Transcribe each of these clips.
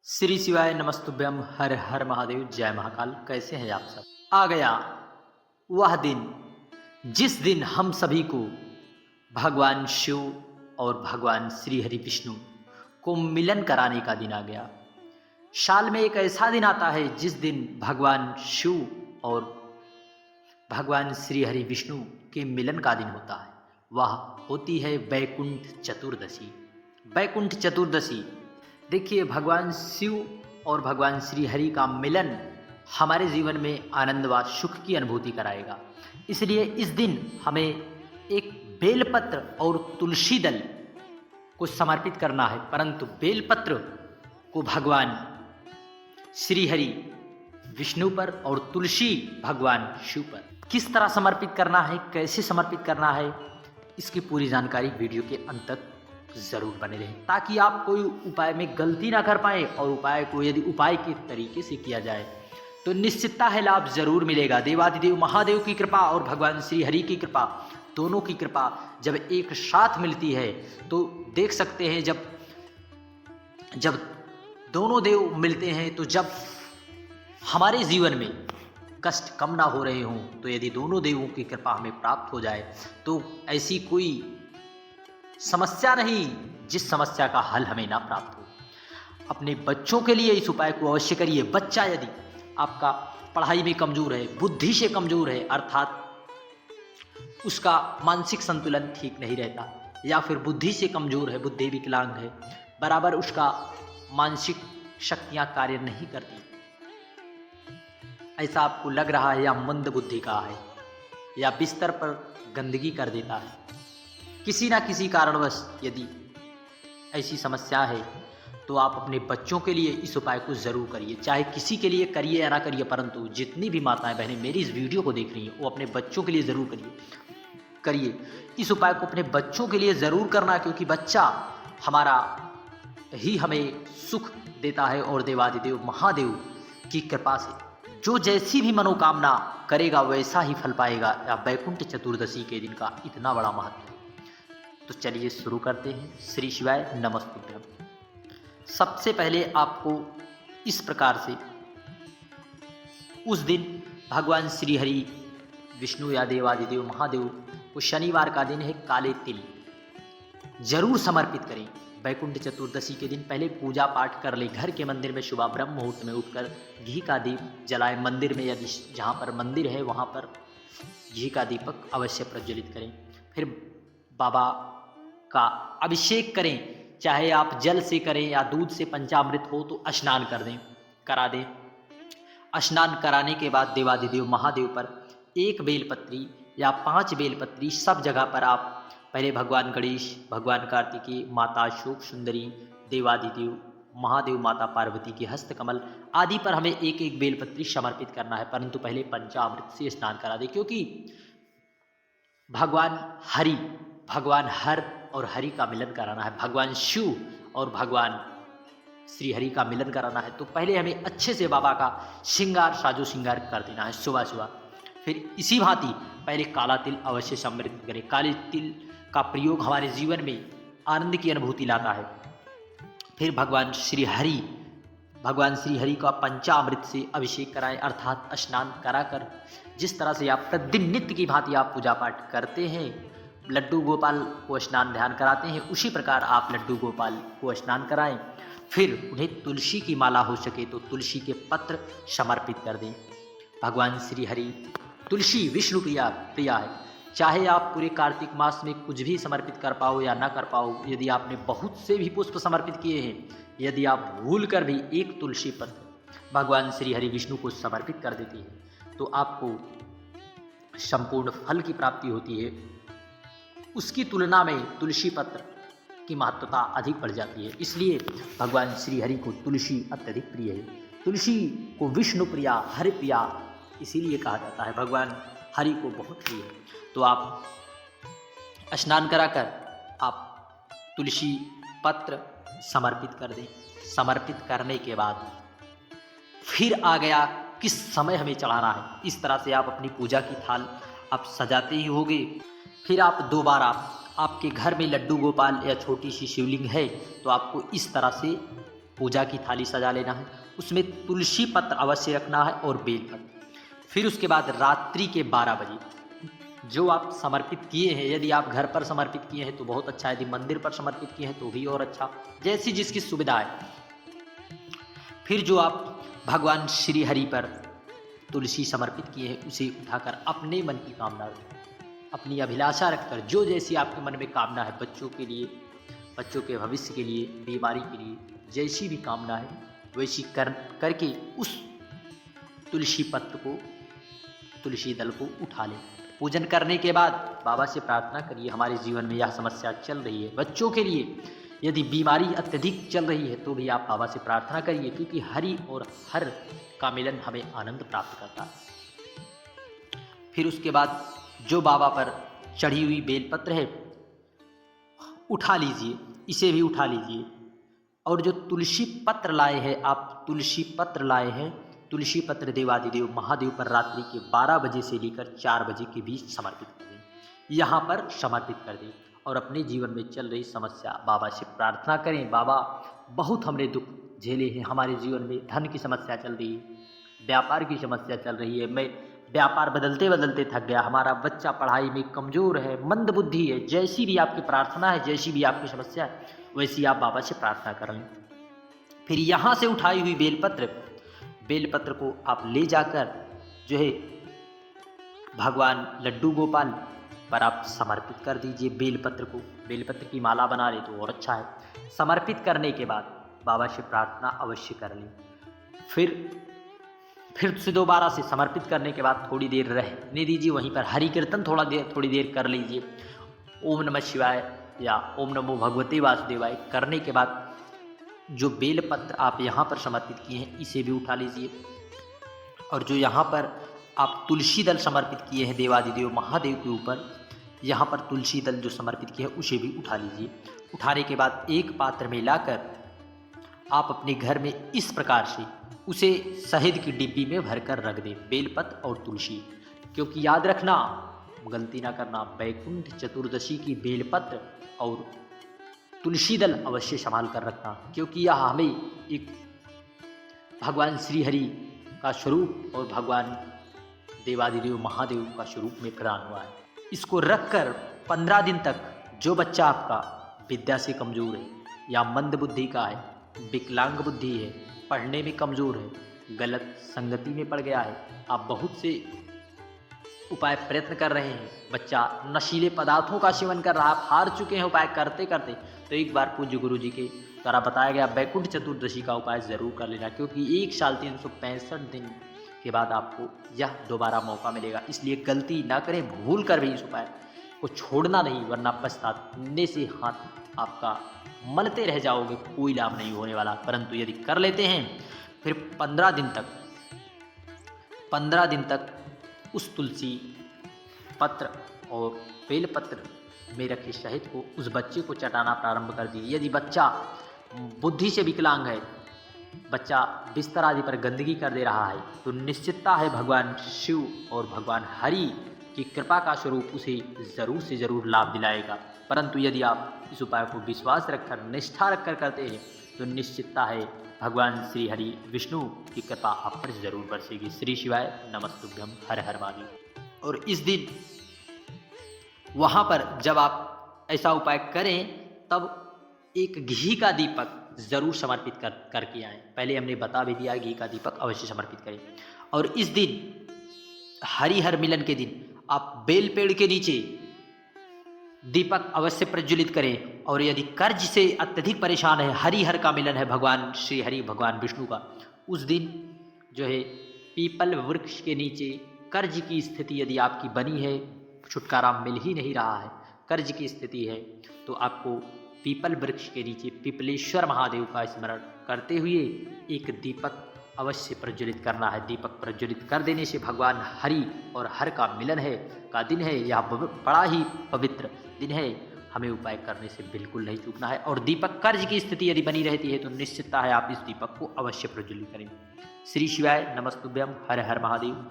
श्री शिवाय नमस्तुभ्यम हर हर महादेव जय महाकाल। कैसे हैं आप सब। आ गया वह दिन जिस दिन हम सभी को भगवान शिव और भगवान श्री हरि विष्णु को मिलन कराने का दिन आ गया। साल में एक ऐसा दिन आता है जिस दिन भगवान शिव और भगवान श्री हरि विष्णु के मिलन का दिन होता है। वह होती है वैकुंठ चतुर्दशी। वैकुंठ चतुर्दशी देखिए, भगवान शिव और भगवान श्री हरि का मिलन हमारे जीवन में आनंद व सुख की अनुभूति कराएगा। इसलिए इस दिन हमें एक बेलपत्र और तुलसी दल को समर्पित करना है, परंतु बेलपत्र को भगवान श्री हरि विष्णु पर और तुलसी भगवान शिव पर किस तरह समर्पित करना है, कैसे समर्पित करना है, इसकी पूरी जानकारी वीडियो के अंत तक जरूर बने रहें, ताकि आप कोई उपाय में गलती ना कर पाए और उपाय को यदि उपाय के तरीके से किया जाए तो निश्चितता है लाभ जरूर मिलेगा। देवादिदेव महादेव की कृपा और भगवान श्री हरि की कृपा, दोनों की कृपा जब एक साथ मिलती है तो देख सकते हैं, जब दोनों देव मिलते हैं तो जब हमारे जीवन में कष्ट कम ना हो रहे हों, तो यदि दोनों देवों की कृपा हमें प्राप्त हो जाए तो ऐसी कोई समस्या नहीं जिस समस्या का हल हमें ना प्राप्त हो। अपने बच्चों के लिए इस उपाय को अवश्य करिए। बच्चा यदि आपका पढ़ाई में कमजोर है, बुद्धि से कमजोर है, अर्थात उसका मानसिक संतुलन ठीक नहीं रहता, या फिर बुद्धि से कमजोर है, बुद्धि विकलांग है, बराबर उसका मानसिक शक्तियां कार्य नहीं करती, ऐसा आपको लग रहा है, या मंद बुद्धि का है, या बिस्तर पर गंदगी कर देता है, किसी ना किसी कारणवश यदि ऐसी समस्या है तो आप अपने बच्चों के लिए इस उपाय को जरूर करिए। चाहे किसी के लिए करिए या ना करिए, परंतु जितनी भी माताएं बहनें मेरी इस वीडियो को देख रही हैं वो अपने बच्चों के लिए जरूर करिए। इस उपाय को अपने बच्चों के लिए जरूर करना, क्योंकि बच्चा हमारा ही हमें सुख देता है और देवादिदेव महादेव की कृपा से जो जैसी भी मनोकामना करेगा वैसा ही फल पाएगा। या वैकुंठ चतुर्दशी के दिन का इतना बड़ा महत्व। तो चलिए शुरू करते हैं। श्री शिवाय नमस्तुभ्यम। सबसे पहले आपको इस प्रकार से उस दिन भगवान श्री हरि विष्णु या देवादिदेव महादेव को शनिवार का दिन है, काले तिल जरूर समर्पित करें। वैकुंठ चतुर्दशी के दिन पहले पूजा पाठ कर ले। घर के मंदिर में सुबह ब्रह्म मुहूर्त में उठकर घी का दीप जलाएं। मंदिर में यदि जहाँ पर मंदिर है वहाँ पर घी का दीपक अवश्य प्रज्वलित करें। फिर बाबा का अभिषेक करें, चाहे आप जल से करें या दूध से पंचामृत हो तो स्नान करा दें। स्नान कराने के बाद देवादिदेव महादेव पर एक बेलपत्री या 5 बेलपत्री सब जगह पर आप पहले भगवान गणेश, भगवान कार्तिकेय, माता शोक सुंदरी, देवादिदेव महादेव, माता पार्वती के हस्तकमल आदि पर हमें एक एक बेलपत्री समर्पित करना है, परंतु पहले पंचामृत से स्नान करा दें, क्योंकि भगवान हर और हरि का मिलन कराना है, भगवान शिव और भगवान श्री हरि का मिलन कराना है। तो पहले हमें अच्छे से बाबा का श्रृंगार, साजो श्रृंगार कर देना है सुबह सुबह। फिर इसी भांति पहले काला तिल अवश्य समर्पित करें। काले तिल का प्रयोग हमारे जीवन में आनंद की अनुभूति लाता है। फिर भगवान श्री हरि का पंचामृत से अभिषेक कराएं, अर्थात स्नान कराकर जिस तरह से आप प्रतिदिन नित्य की भांति आप पूजा पाठ करते हैं, लड्डू गोपाल को स्नान ध्यान कराते हैं, उसी प्रकार आप लड्डू गोपाल को स्नान कराएं। फिर उन्हें तुलसी की माला हो सके तो तुलसी के पत्र समर्पित कर दें। भगवान श्री हरि तुलसी विष्णु प्रिया है। चाहे आप पूरे कार्तिक मास में कुछ भी समर्पित कर पाओ या ना कर पाओ, यदि आपने बहुत से भी पुष्प समर्पित किए हैं, यदि आप भूल कर भी एक तुलसी पत्र भगवान श्री हरि विष्णु को समर्पित कर देती है तो आपको संपूर्ण फल की प्राप्ति होती है। उसकी तुलना में तुलसी पत्र की महत्वता अधिक बढ़ जाती है। इसलिए भगवान श्री हरि को तुलसी अत्यधिक प्रिय है। तुलसी को विष्णु प्रिया, हरि प्रिया इसीलिए कहा जाता है, भगवान हरि को बहुत प्रिय है। तो आप स्नान कराकर आप तुलसी पत्र समर्पित कर दें। समर्पित करने के बाद फिर आ गया किस समय हमें चढ़ाना है। इस तरह से आप अपनी पूजा की थाल आप सजाते ही होंगे। फिर आप दोबारा आपके घर में लड्डू गोपाल या छोटी सी शिवलिंग है तो आपको इस तरह से पूजा की थाली सजा लेना है, उसमें तुलसी पत्र अवश्य रखना है और बेल पत्र। फिर उसके बाद रात्रि के 12 बजे जो आप समर्पित किए हैं, यदि आप घर पर समर्पित किए हैं तो बहुत अच्छा, यदि मंदिर पर समर्पित किए हैं तो भी और अच्छा, जैसी जिसकी सुविधा है। फिर जो आप भगवान श्री हरि पर तुलसी समर्पित किए हैं उसे उठाकर अपने मन की कामना, अपनी अभिलाषा रखकर, जो जैसी आपके मन में कामना है, बच्चों के लिए, बच्चों के भविष्य के लिए, बीमारी के लिए, जैसी भी कामना है वैसी करके उस तुलसी पत्र को, तुलसी दल को उठा लें। पूजन करने के बाद बाबा से प्रार्थना करिए, हमारे जीवन में यह समस्या चल रही है, बच्चों के लिए यदि बीमारी अत्यधिक चल रही है तो भी आप बाबा से प्रार्थना करिए, क्योंकि हरि और हर का मिलन हमें आनंद प्राप्त करता है। फिर उसके बाद जो बाबा पर चढ़ी हुई बेलपत्र है उठा लीजिए, इसे भी उठा लीजिए। और जो तुलसी पत्र लाए हैं आप, तुलसी पत्र लाए हैं, तुलसी पत्र देवादिदेव महादेव पर रात्रि के 12 बजे से लेकर 4 बजे के बीच समर्पित कर दें, यहाँ पर समर्पित कर दें और अपने जीवन में चल रही समस्या बाबा से प्रार्थना करें। बाबा बहुत हमने दुख झेले हैं, हमारे जीवन में धन की समस्या चल रही है, व्यापार की समस्या चल रही है, मैं व्यापार बदलते बदलते थक गया, हमारा बच्चा पढ़ाई में कमज़ोर है, मंद बुद्धि है, जैसी भी आपकी प्रार्थना है, जैसी भी आपकी समस्या है वैसी आप बाबा से प्रार्थना कर लें। फिर यहाँ से उठाई हुई बेलपत्र को आप ले जाकर जो है भगवान लड्डू गोपाल पर आप समर्पित कर दीजिए बेलपत्र को। बेलपत्र की माला बना ले तो और अच्छा है। समर्पित करने के बाद बाबा से प्रार्थना अवश्य कर लें। फिर से दोबारा से समर्पित करने के बाद थोड़ी देर रहने दीजिए, वहीं पर हरि कीर्तन थोड़ी देर कर लीजिए। ओम नमः शिवाय या ओम नमो भगवते वासुदेवाय करने के बाद जो बेलपत्र आप यहाँ पर समर्पित किए हैं इसे भी उठा लीजिए, और जो यहाँ पर आप तुलसी दल समर्पित किए हैं देवादिदेव महादेव के ऊपर, यहाँ पर तुलसी दल जो समर्पित किए हैं उसे भी उठा लीजिए। उठाने के बाद एक पात्र में लाकर आप अपने घर में इस प्रकार से उसे शहद की डिब्बी में भरकर रख दें, बेलपत्र और तुलसी। क्योंकि याद रखना, गलती ना करना, वैकुंठ चतुर्दशी की बेलपत्र और तुलसी दल अवश्य संभाल कर रखना, क्योंकि यह हमें एक भगवान श्री हरि का स्वरूप और भगवान देवादिदेव महादेव का स्वरूप में प्रदान हुआ है। इसको रखकर 15 दिन तक जो बच्चा आपका विद्या से कमज़ोर है या मंद बुद्धि का है, विकलांग बुद्धि है, पढ़ने में कमज़ोर है, गलत संगति में पड़ गया है, आप बहुत से उपाय प्रयत्न कर रहे हैं, बच्चा नशीले पदार्थों का सेवन कर रहा है, आप हार चुके हैं उपाय करते करते, तो एक बार पूज्य गुरु जी के द्वारा बताया गया वैकुंठ चतुर्दशी का उपाय ज़रूर कर लेना, क्योंकि 1 साल 365 दिन के बाद आपको यह दोबारा मौका मिलेगा। इसलिए गलती ना करें, भूल कर भी इस उपाय को छोड़ना नहीं, वरना पछताने से हाथ आपका मलते रह जाओगे, कोई लाभ नहीं होने वाला। परंतु यदि कर लेते हैं फिर 15 दिन तक उस तुलसी पत्र और बेलपत्र में रखे शहद को उस बच्चे को चटाना प्रारंभ कर दीजिए। यदि बच्चा बुद्धि से विकलांग है, बच्चा बिस्तर आदि पर गंदगी कर दे रहा है, तो निश्चितता है भगवान शिव और भगवान हरि की कृपा का स्वरूप उसे ज़रूर से ज़रूर लाभ दिलाएगा। परंतु यदि आप इस उपाय को विश्वास रखकर, निष्ठा रखकर करते हैं तो निश्चितता है भगवान श्री हरि विष्णु की कृपा आप पर जरूर बरसेगी। श्री शिवाय नमस्तुभ्यम, हर हर महादेव। और इस दिन वहाँ पर जब आप ऐसा उपाय करें तब एक घी का दीपक ज़रूर समर्पित करके आएँ। पहले हमने बता भी दिया, घी का दीपक अवश्य समर्पित करें। और इस दिन हरिहर मिलन के दिन आप बेल पेड़ के नीचे दीपक अवश्य प्रज्वलित करें। और यदि कर्ज से अत्यधिक परेशान है, हरिहर का मिलन है भगवान श्री हरि भगवान विष्णु का, उस दिन जो है पीपल वृक्ष के नीचे कर्ज की स्थिति यदि आपकी बनी है, छुटकारा मिल ही नहीं रहा है, कर्ज की स्थिति है, तो आपको पीपल वृक्ष के नीचे पीपलेश्वर महादेव का स्मरण करते हुए एक दीपक अवश्य प्रज्वलित करना है। दीपक प्रज्वलित कर देने से भगवान हरि और हर का मिलन है का दिन है, यह बड़ा ही पवित्र दिन है, हमें उपाय करने से बिल्कुल नहीं चूकना है। और दीपक कर्ज की स्थिति यदि बनी रहती है तो निश्चितता है आप इस दीपक को अवश्य प्रज्वलित करें। श्री शिवाय नमस्तुभ्यम, हर हर महादेव,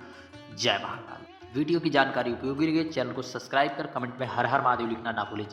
जय महाकाल। वीडियो की जानकारी उपयोगी लगे चैनल को सब्सक्राइब कर कमेंट में हर हर महादेव लिखना ना भूलें।